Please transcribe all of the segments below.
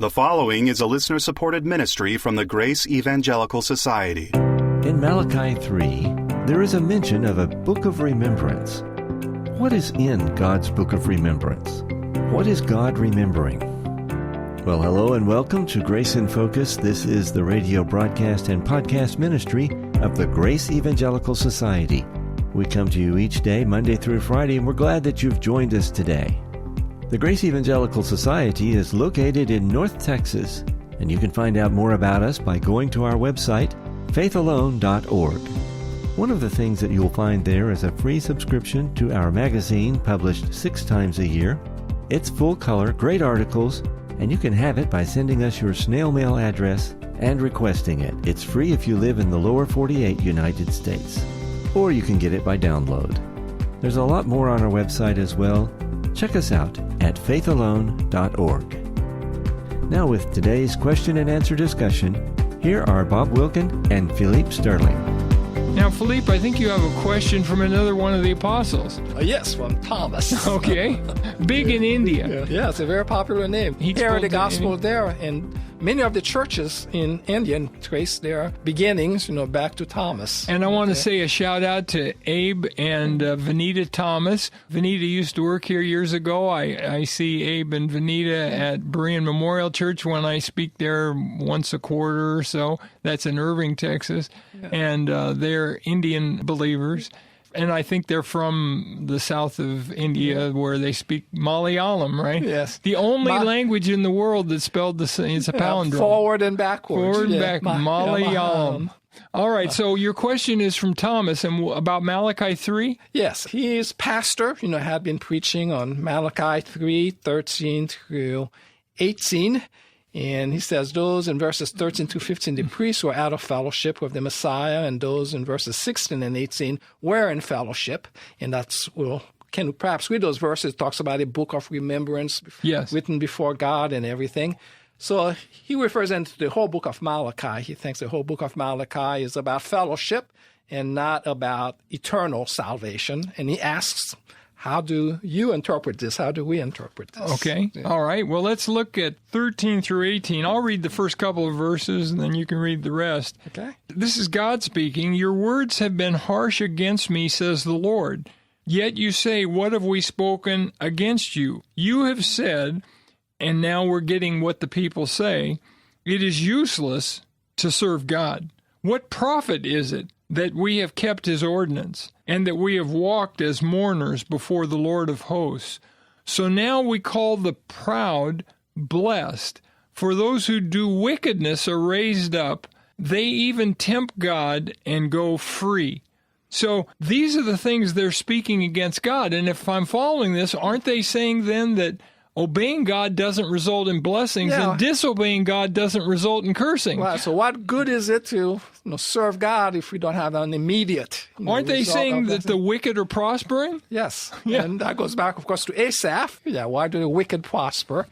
The following is a listener-supported ministry from the Grace Evangelical Society. In Malachi 3, there is a mention of a book of remembrance. What is in God's book of remembrance? What is God remembering? Well, hello and welcome to Grace in Focus. This is the radio broadcast and podcast ministry of the Grace Evangelical Society. We come to you each day, Monday through Friday, and we're glad that you've joined us today. The Grace Evangelical Society is located in North Texas, and you can find out more about us by going to our website, faithalone.org. One of the things that you'll find there is a free subscription to our magazine published 6 times a year. It's full color, great articles, and you can have it by sending us your snail mail address and requesting it. It's free if you live in the lower 48 United States, or you can get it by download. There's a lot more on our website as well. Check us out at faithalone.org. Now with today's question and answer discussion, here are Bob Wilkin and Philippe Sterling. Now, Philippe, I think you have a question from another one of the apostles. Yes, from Thomas. Okay. Big in India. Yeah, it's a very popular name. He carried the gospel there, and many of the churches in India trace their beginnings, back to Thomas. And I want to say a shout out to Abe and Vanita Thomas. Vanita used to work here years ago. I see Abe and Vanita at Berean Memorial Church when I speak there once a quarter or so. That's in Irving, Texas. Yeah. And they're Indian believers. And I think they're from the south of India where they speak Malayalam, right? Yes. The only language in the world that's spelled the same. It's a palindrome. Forward and backwards. Forward and back. Malayalam. All right. So your question is from Thomas and about Malachi 3? Yes. He is pastor, had been preaching on Malachi 3, 13 through 18. And he says those in verses 13 to 15, the priests were out of fellowship with the Messiah, and those in verses 16 and 18 were in fellowship. And can perhaps read those verses, talks about a book of remembrance written before God and everything. So he refers then to the whole book of Malachi. He thinks the whole book of Malachi is about fellowship and not about eternal salvation. And he asks, how do you interpret this? How do we interpret this? Okay. Yeah. All right. Well, let's look at 13 through 18. I'll read the first couple of verses, and then you can read the rest. Okay. This is God speaking. Your words have been harsh against me, says the Lord. Yet you say, what have we spoken against you? You have said, and now we're getting what the people say, it is useless to serve God. What profit is it that we have kept his ordinance, and that we have walked as mourners before the Lord of hosts? So now we call the proud blessed, for those who do wickedness are raised up. They even tempt God and go free. So these are the things they're speaking against God. And if I'm following this, aren't they saying then that obeying God doesn't result in blessings, and disobeying God doesn't result in cursing? Right. So what good is it to serve God if we don't have an immediate Aren't they saying that the wicked are prospering? Yes. Yeah. And that goes back, of course, to Asaph. Yeah, why do the wicked prosper?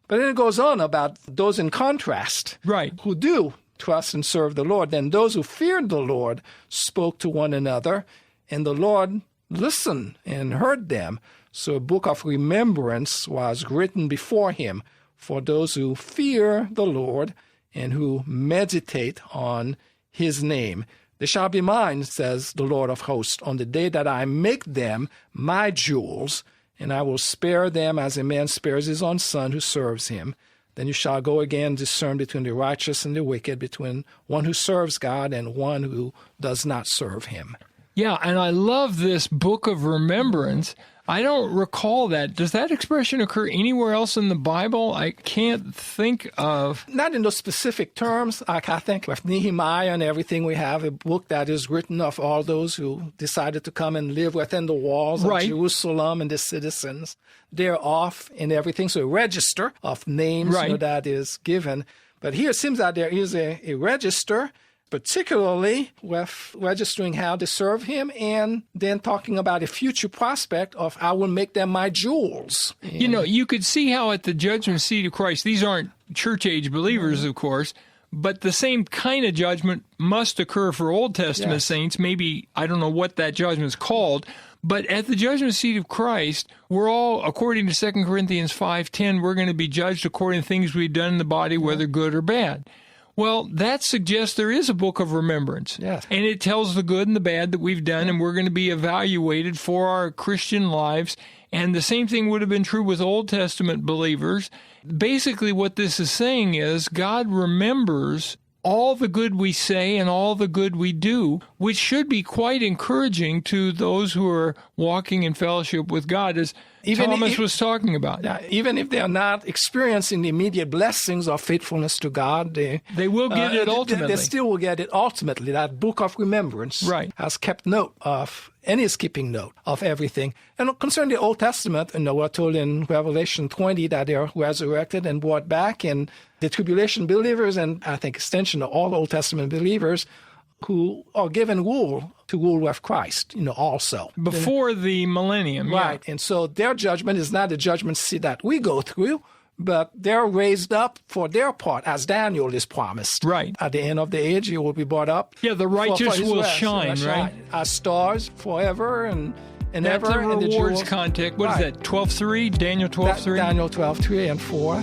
But then it goes on about those in contrast, right, who do trust and serve the Lord. Then those who feared the Lord spoke to one another, and the Lord listened and heard them. So a book of remembrance was written before him for those who fear the Lord and who meditate on his name. They shall be mine, says the Lord of hosts, on the day that I make them my jewels, and I will spare them as a man spares his own son who serves him. Then you shall go again, discern between the righteous and the wicked, between one who serves God and one who does not serve him. Yeah, and I love this book of remembrance. I don't recall that. Does that expression occur anywhere else in the Bible? I can't think of. Not in those specific terms. I think with Nehemiah and everything, we have a book that is written of all those who decided to come and live within the walls of Jerusalem and the citizens thereof and everything. So a register of names that is given. But here it seems that there is a register, particularly with registering how to serve him and then talking about a future prospect of I will make them my jewels. You could see how at the judgment seat of Christ, these aren't church-age believers, of course, but the same kind of judgment must occur for Old Testament saints. Maybe, I don't know what that judgment is called, But at the judgment seat of Christ, we're all, according to 2 Corinthians 5:10, we're going to be judged according to things we've done in the body, whether good or bad. Well, that suggests there is a book of remembrance. Yes. And it tells the good and the bad that we've done, and we're going to be evaluated for our Christian lives. And the same thing would have been true with Old Testament believers. Basically, what this is saying is God remembers all the good we say and all the good we do, which should be quite encouraging to those who are walking in fellowship with God, as Thomas was talking about. Even if they are not experiencing the immediate blessings of faithfulness to God, they will get it ultimately. They still will get it ultimately. That book of remembrance has kept note of, and is keeping note of everything. And concerning the Old Testament, we're told in Revelation 20 that they are resurrected and brought back, and the tribulation believers, and I think extension of all Old Testament believers, who are given rule to rule with Christ, also. Before the millennium, right. And so their judgment is not the judgment seat that we go through, but they're raised up for their part, as Daniel is promised. Right. At the end of the age, he will be brought up. Yeah, the righteous will shine, right? As stars forever and That's ever. The rewards context. What is that, 12:3? Daniel 12:3? Daniel 12:3 and 4.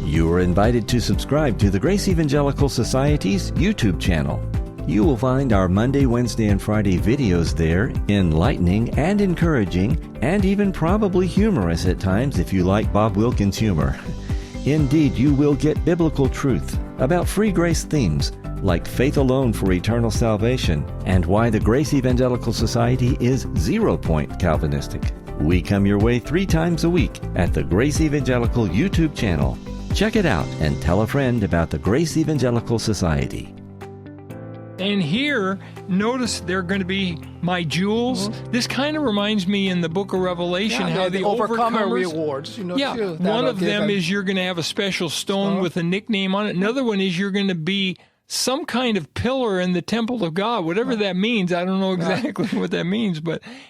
You are invited to subscribe to the Grace Evangelical Society's YouTube channel. You will find our Monday, Wednesday, and Friday videos there, enlightening and encouraging, and even probably humorous at times if you like Bob Wilkin's humor. Indeed, you will get biblical truth about free grace themes like faith alone for eternal salvation and why the Grace Evangelical Society is 0-point Calvinistic. We come your way 3 times a week at the Grace Evangelical YouTube channel. Check it out and tell a friend about the Grace Evangelical Society. And here, notice they're going to be my jewels. Mm-hmm. This kind of reminds me in the book of Revelation how the overcomer rewards. Too, one of them is you're going to have a special stone with a nickname on it. Another one is you're going to be some kind of pillar in the temple of God, whatever that means. I don't know exactly what that means,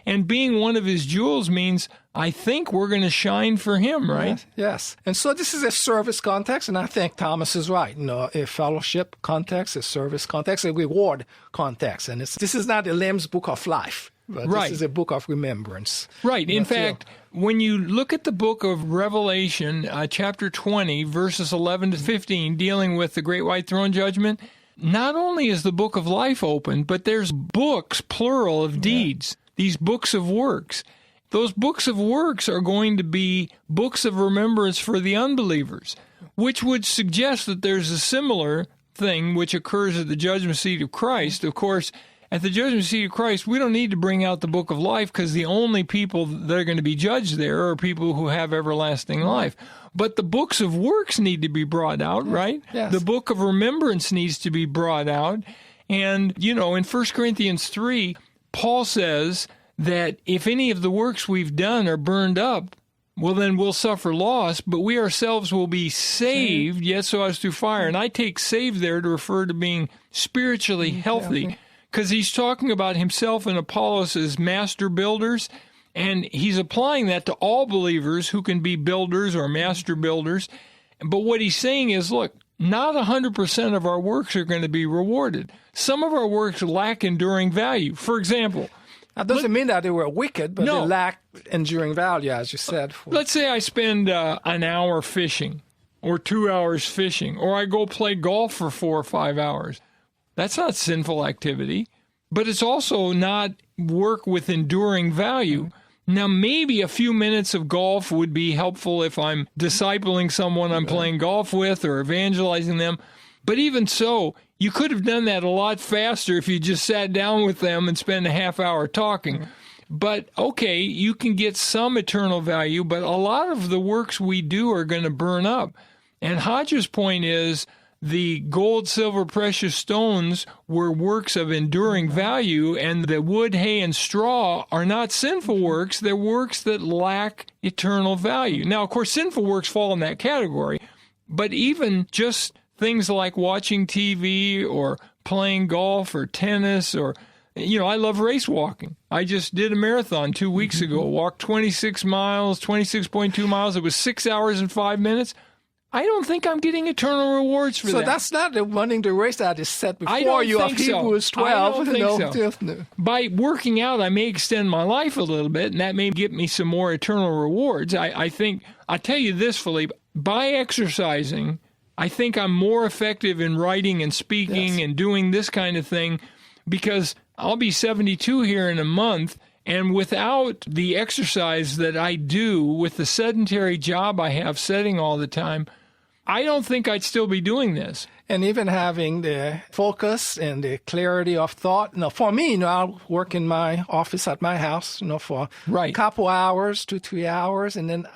and being one of his jewels means I think we're going to shine for him, right? Yes. And so this is a service context, and I think Thomas is right. A fellowship context, a service context, a reward context. And this is not a Lamb's Book of Life, but this is a book of remembrance. Right. In fact, when you look at the book of Revelation, chapter 20, verses 11 to 15, dealing with the Great White Throne Judgment, not only is the book of life open, but there's books, plural, of deeds, these books of works. Those books of works are going to be books of remembrance for the unbelievers, which would suggest that there's a similar thing which occurs at the judgment seat of Christ. Of course, at the judgment seat of Christ, we don't need to bring out the book of life because the only people that are going to be judged there are people who have everlasting life. But the books of works need to be brought out, right? Yes. The book of remembrance needs to be brought out. And, in 1 Corinthians 3, Paul says that if any of the works we've done are burned up, well, then we'll suffer loss, but we ourselves will be saved, yet so as through fire. And I take saved there to refer to being spiritually healthy, because he's talking about himself and Apollos as master builders, and he's applying that to all believers who can be builders or master builders. But what he's saying is, look, not 100% of our works are going to be rewarded. Some of our works lack enduring value. For example, that doesn't mean that they were wicked, but they lack enduring value, as you said. Let's say I spend an hour fishing, or 2 hours fishing, or I go play golf for 4 or 5 hours. That's not sinful activity, but it's also not work with enduring value. Now, maybe a few minutes of golf would be helpful if I'm discipling someone I'm playing golf with or evangelizing them. But even so, you could have done that a lot faster if you just sat down with them and spent a half hour talking. But, okay, you can get some eternal value, but a lot of the works we do are going to burn up. And Hodge's point is, the gold, silver, precious stones were works of enduring value, and the wood, hay, and straw are not sinful works. They're works that lack eternal value. Now, of course, sinful works fall in that category, but even just things like watching TV or playing golf or tennis or, I love race walking. I just did a marathon 2 weeks ago, walked 26 miles, 26.2 miles. It was 6 hours and 5 minutes. I don't think I'm getting eternal rewards for that. So that's not the running the race that is set I before don't you of think so. Hebrews I 12. don't think so. By working out, I may extend my life a little bit, and that may get me some more eternal rewards. I think, I'll tell you this, Philippe, by exercising, I think I'm more effective in writing and speaking and doing this kind of thing, because I'll be 72 here in a month, and without the exercise that I do with the sedentary job I have sitting all the time, I don't think I'd still be doing this. And even having the focus and the clarity of thought. For me, I'll work in my office at my house, for a couple hours, 2-3 hours, and then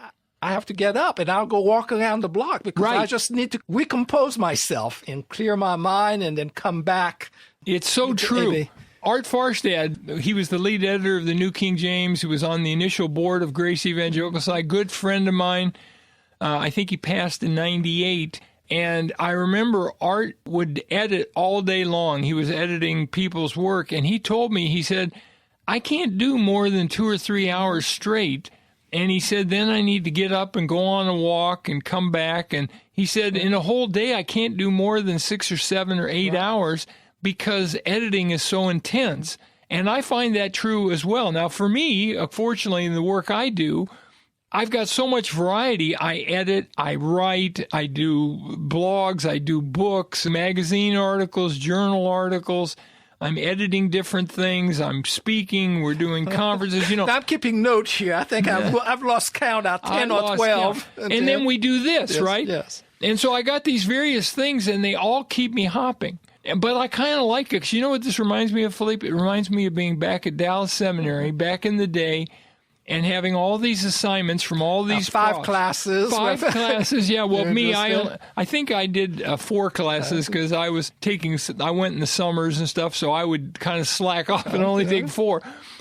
I have to get up and I'll go walk around the block because I just need to recompose myself and clear my mind and then come back. It's so true. Art Farstad, he was the lead editor of the New King James. He was on the initial board of Grace Evangelical Society, good friend of mine. I think he passed in 98. And I remember Art would edit all day long. He was editing people's work. And he told me, he said, I can't do more than 2 or 3 hours straight. And he said, then I need to get up and go on a walk and come back. And he said, in a whole day, I can't do more than 6 or 7 or 8 hours because editing is so intense. And I find that true as well. Now, for me, fortunately, in the work I do, I've got so much variety. I edit, I write, I do blogs, I do books, magazine articles, journal articles. I'm editing different things. I'm speaking. We're doing conferences. I'm keeping notes here. I think I've lost count at 10 or 12. And then we do this, right? Yes. And so I got these various things, and they all keep me hopping. But I kind of like it, because you know what this reminds me of, Philippe? It reminds me of being back at Dallas Seminary back in the day, and having all these assignments from all these five classes. Five classes, yeah. Well, me, I think I did 4 classes because I went in the summers and stuff, so I would kind of slack off and only take 4.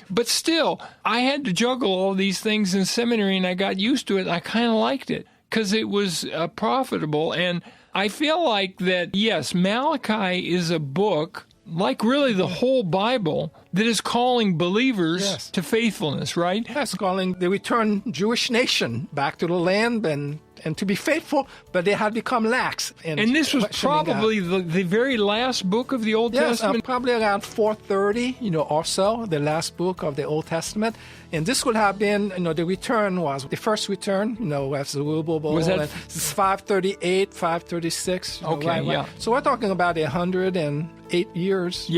But still, I had to juggle all these things in seminary, and I got used to it. I kind of liked it because it was profitable. And I feel like that, yes, Malachi is a book, like really the whole Bible, that is calling believers to faithfulness, right? Yes, calling the returned Jewish nation back to the land and to be faithful, but they had become lax. And this was probably the very last book of the Old Testament? Yes, probably around 430, or so, the last book of the Old Testament. And this would have been, the return was, the first return, as Zerubbabel. Was that? It's 538, 536. Okay, yeah. So we're talking about 108 years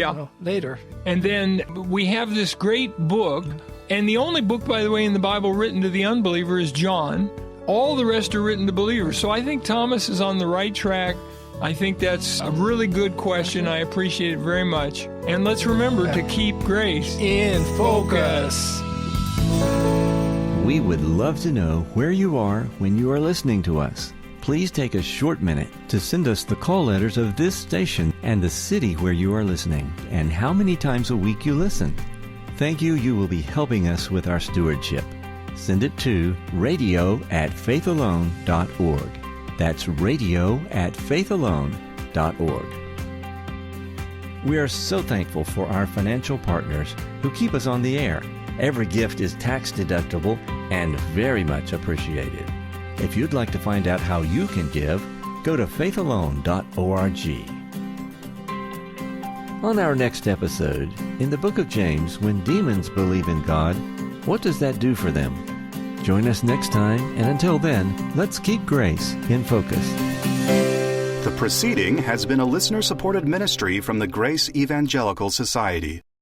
later. And then we have this great book, and the only book, by the way, in the Bible written to the unbeliever is John. All the rest are written to believers. So I think Thomas is on the right track. I think that's a really good question. I appreciate it very much. And let's remember to keep grace in focus. We would love to know where you are when you are listening to us. Please take a short minute to send us the call letters of this station and the city where you are listening and how many times a week you listen. Thank you. You will be helping us with our stewardship. Send it to radio@faithalone.org. That's radio@faithalone.org. We are so thankful for our financial partners who keep us on the air. Every gift is tax deductible and very much appreciated. If you'd like to find out how you can give, go to faithalone.org. On our next episode, in the book of James, when demons believe in God, what does that do for them? Join us next time, and until then, let's keep grace in focus. The proceeding has been a listener-supported ministry from the Grace Evangelical Society.